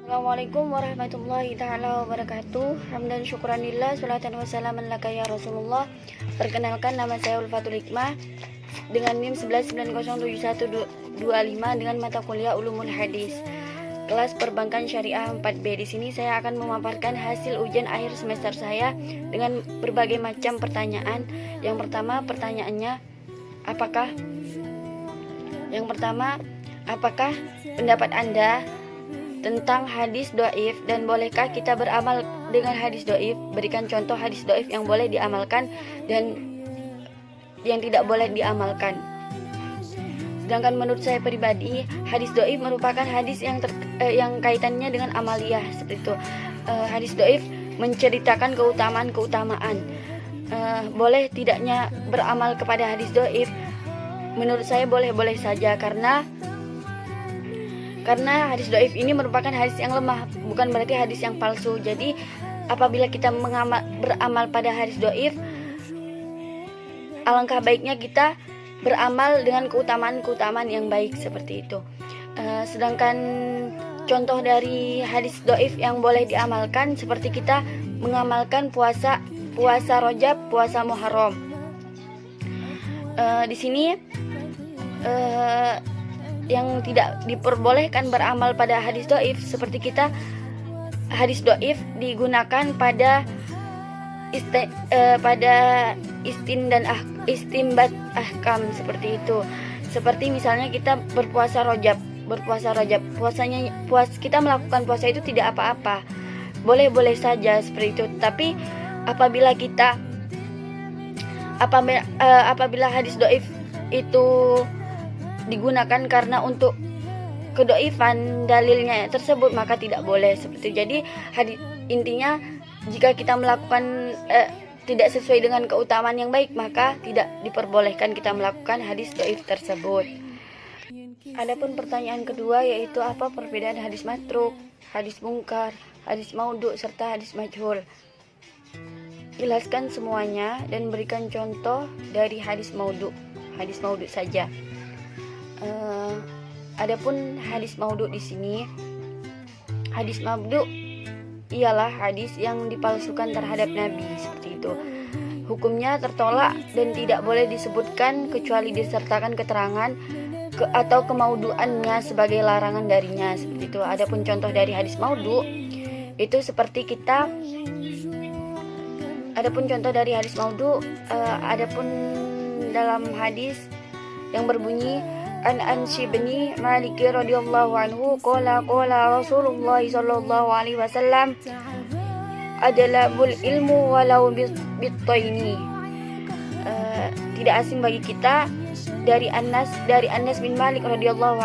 Assalamualaikum warahmatullahi ta'ala wabarakatuh. Hamdan syukranillah, salatan wassalaman laka ya Rasulullah. Perkenalkan, nama saya Ulfatul Hikmah dengan NIM 199071225 dengan mata kuliah Ulumul Hadis, kelas Perbankan Syariah 4B. Di sini saya akan memaparkan hasil ujian akhir semester saya dengan berbagai macam pertanyaan. Yang pertama, pertanyaannya apakah pendapat Anda tentang hadis doif dan bolehkah kita beramal dengan hadis doif? Berikan contoh hadis doif yang boleh diamalkan dan yang tidak boleh diamalkan. Sedangkan menurut saya pribadi, hadis doif merupakan hadis yang kaitannya dengan amaliyah seperti itu. Hadis doif menceritakan keutamaan. Boleh tidaknya beramal kepada hadis doif? Menurut saya boleh-boleh saja, karena hadis doif ini merupakan hadis yang lemah, bukan berarti hadis yang palsu. Jadi apabila kita beramal pada hadis doif, alangkah baiknya kita beramal dengan keutamaan yang baik seperti itu. Sedangkan contoh dari hadis doif yang boleh diamalkan, seperti kita mengamalkan puasa Rajab, puasa Muharram. Di sini yang tidak diperbolehkan beramal pada hadis doif, seperti hadis doif digunakan pada istinbat ahkam seperti itu. Seperti misalnya kita berpuasa Rajab, kita melakukan puasa itu tidak apa-apa, boleh-boleh saja seperti itu. Tapi apabila hadis doif itu digunakan karena untuk kedoifan dalilnya tersebut, maka tidak boleh seperti itu. Jadi intinya, jika kita melakukan tidak sesuai dengan keutamaan yang baik, maka tidak diperbolehkan kita melakukan hadis doif tersebut. Adapun pertanyaan kedua, yaitu apa perbedaan hadis matruk, hadis mungkar, hadis maudhu, serta hadis majhul. Jelaskan semuanya dan berikan contoh dari hadis maudhu saja. Adapun hadis maudhu di sini, hadis maudhu ialah hadis yang dipalsukan terhadap Nabi seperti itu. Hukumnya tertolak dan tidak boleh disebutkan kecuali disertakan keterangan atau kemauduannya sebagai larangan darinya seperti itu. Adapun contoh dari hadis maudhu itu seperti adapun dalam hadis yang berbunyi an Ansibni Malik radhiyallahu anhu qala Rasulullah sallallahu alaihi wasallam adalabul ilmu walau bitaini. Tidak asing bagi kita dari Anas bin Malik radhiyallahu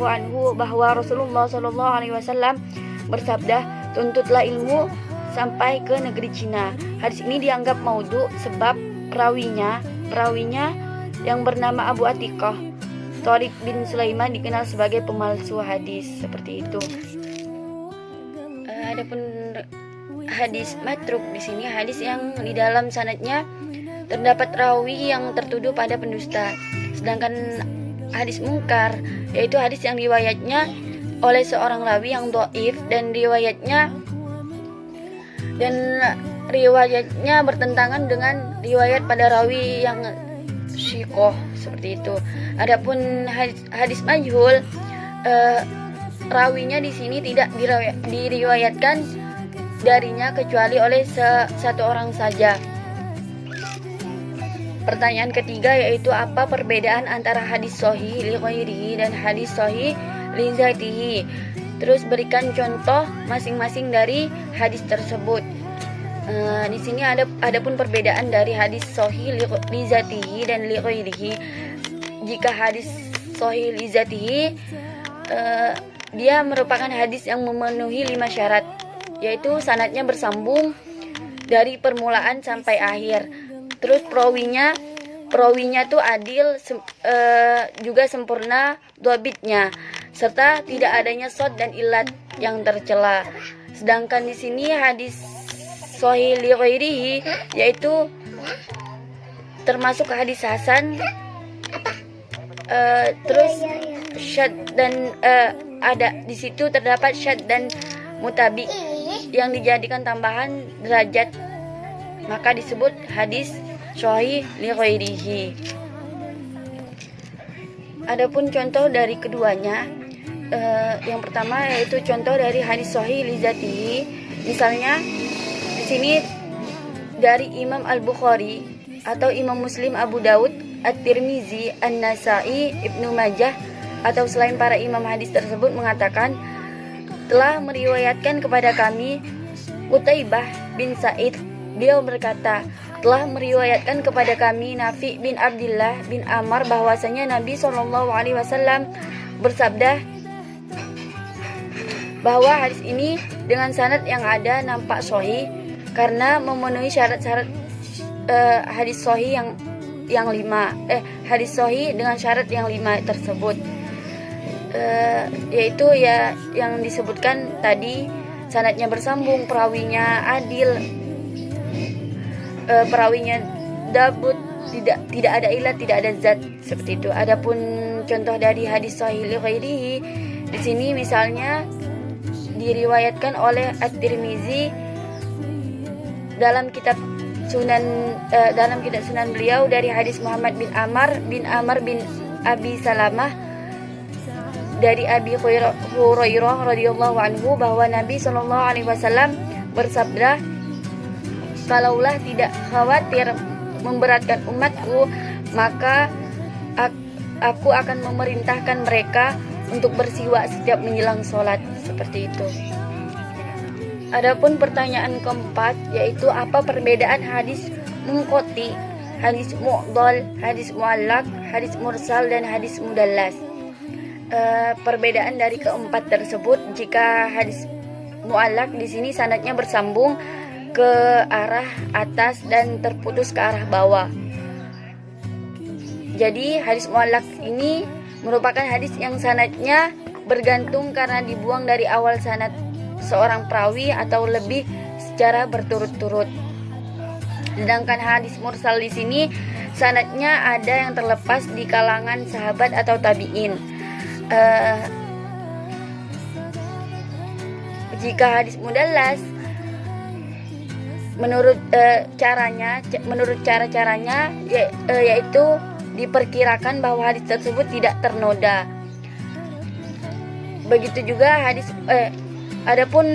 anhu bahwa Rasulullah sallallahu alaihi wasallam bersabda, tuntutlah ilmu sampai ke negeri Cina. Hadis ini dianggap maudhu sebab perawinya yang bernama Abu Atiqah Tariq bin Sulaiman dikenal sebagai pemalsu hadis seperti itu. Adapun hadis matruk di sini hadis yang di dalam sanadnya terdapat rawi yang tertuduh pada pendusta. Sedangkan hadis mungkar yaitu hadis yang riwayatnya oleh seorang rawi yang dhaif dan riwayatnya bertentangan dengan riwayat pada rawi yang syikoh seperti itu. Adapun hadis majhul, rawinya di sini tidak diriwayatkan darinya kecuali oleh satu orang saja. Pertanyaan ketiga, yaitu apa perbedaan antara hadis sahih li ghairihi dan hadis sahih li zatihi. Terus berikan contoh masing-masing dari hadis tersebut. Di sini adapun perbedaan dari hadis sahih li zatihi dan li ghairihi. Jika hadis sahih li zatihi, dia merupakan hadis yang memenuhi 5 syarat, yaitu sanadnya bersambung dari permulaan sampai akhir. Terus perawinya tuh adil, juga sempurna dhabitnya, serta tidak adanya shadz dan illat yang tercela. Sedangkan di sini hadis sahih li ghairihi yaitu termasuk hadis hasan, terus syadz dan di situ terdapat syad dan mutabi yang dijadikan tambahan derajat, maka disebut hadis sahih li ghairihi. Adapun contoh dari keduanya, yang pertama yaitu contoh dari hadis sahih li zatihi. Misalnya di sini dari Imam Al-Bukhari atau Imam Muslim, Abu Daud, At-Tirmizi, An-Nasai, Ibnu Majah atau selain para imam hadis tersebut mengatakan telah meriwayatkan kepada kami Qutaibah bin Sa'id. Beliau berkata, telah meriwayatkan kepada kami Nafi bin Abdullah bin Amr bahwasanya Nabi SAW bersabda, bahwa hadis ini dengan sanad yang ada nampak sahih karena memenuhi syarat-syarat hadis sahih yang 5. Hadis sahih dengan syarat yang 5 tersebut, yaitu ya yang disebutkan tadi, sanadnya bersambung, perawinya adil, perawinya dabut, tidak ada ilat, tidak ada zat, seperti itu. Adapun contoh dari hadis sahih li ghairihi, di sini misalnya diriwayatkan oleh At-Tirmizi dalam kitab Sunan beliau dari hadis Muhammad bin Amr bin Abi Salamah dari Abi Hurairah radhiyallahu anhu bahwa Nabi SAW bersabda, kalaulah tidak khawatir memberatkan umatku, maka aku akan memerintahkan mereka untuk bersiwak setiap menjelang sholat, seperti itu. Adapun pertanyaan keempat, yaitu apa perbedaan hadis munqati, hadis mu'dhal, hadis mu'allaq, hadis mursal, dan hadis mudallas. Perbedaan dari keempat tersebut, jika hadis mu'allaq di sini sanadnya bersambung ke arah atas dan terputus ke arah bawah. Jadi hadis mu'allaq ini merupakan hadis yang sanadnya bergantung karena dibuang dari awal sanad seorang perawi atau lebih secara berturut-turut. Sedangkan hadis mursal di sini sanadnya ada yang terlepas di kalangan sahabat atau tabi'in. Jika hadis mudallas menurut cara-caranya yaitu diperkirakan bahwa hadis tersebut tidak ternoda. Begitu juga adapun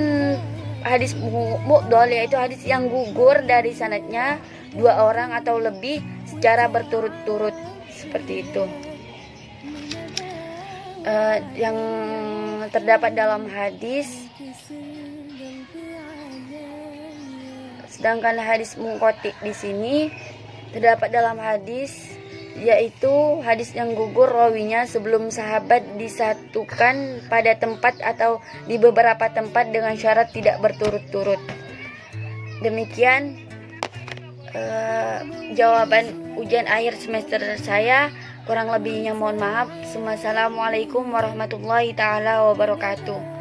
hadis mu'dhal, yaitu hadis yang gugur dari sanadnya 2 orang atau lebih secara berturut-turut, seperti itu. Yang terdapat dalam hadis. Sedangkan hadis munqati di sini terdapat dalam hadis, yaitu hadis yang gugur rawinya sebelum sahabat disatukan pada tempat atau di beberapa tempat dengan syarat tidak berturut-turut. Demikian jawaban ujian akhir semester saya. Kurang lebihnya mohon maaf. Wassalamualaikum warahmatullahi taala wabarakatuh.